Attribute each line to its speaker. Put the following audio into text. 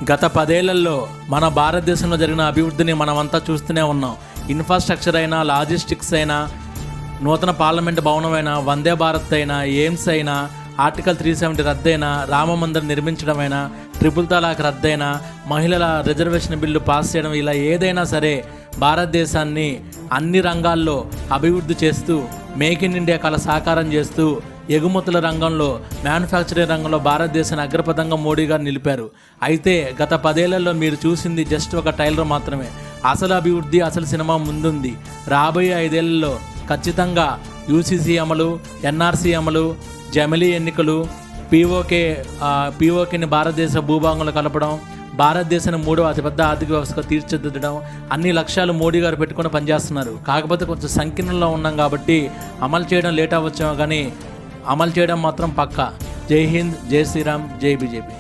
Speaker 1: గత 10 ఏళ్లలో మన భారతదేశంలో జరిగిన అభివృద్ధిని మనమంతా చూస్తూనే ఉన్నాం. ఇన్ఫ్రాస్ట్రక్చర్ అయినా, లాజిస్టిక్స్ అయినా, నూతన పార్లమెంట్ భవనం అయినా, వందే భారత్ అయినా, ఎయిమ్స్ అయినా, ఆర్టికల్ 370 రద్దయినా, రామ మందిరం నిర్మించడమైనా, ట్రిపుల్ తలాక్ రద్దయినా, మహిళల రిజర్వేషన్ బిల్లు పాస్ చేయడం, ఇలా ఏదైనా సరే భారతదేశాన్ని అన్ని రంగాల్లో అభివృద్ధి చేస్తూ, మేక్ ఇన్ ఇండియా కళ సాకారం చేస్తూ, ఎగుమతుల రంగంలో, మ్యానుఫ్యాక్చరింగ్ రంగంలో భారతదేశాన్ని అగ్రపథంగా మోడీ గారు నిలిపారు. అయితే గత 10 ఏళ్లలో మీరు చూసింది జస్ట్ ఒక టైలర్ మాత్రమే. అసలు అభివృద్ధి, అసలు సినిమా ముందుంది. రాబోయే 5 ఏళ్లలో ఖచ్చితంగా యూసీసీ అమలు, ఎన్ఆర్సీ అమలు, జమిలీ ఎన్నికలు, పీఓకేని భారతదేశ భూభాగంలో కలపడం, భారతదేశాన్ని 3వ అతిపెద్ద ఆర్థిక వ్యవస్థగా తీర్చిదిద్దడం, అన్ని లక్ష్యాలు మోడీ గారు పెట్టుకొని పనిచేస్తున్నారు. కాకపోతే కొంచెం సంకీర్ణంలో ఉన్నాం కాబట్టి అమలు చేయడం లేట్ అవ్వచ్చేమో, కానీ అమలు చేయడం మాత్రం పక్కా. జై హింద్, జై శ్రీరామ్, జై బీజేపీ.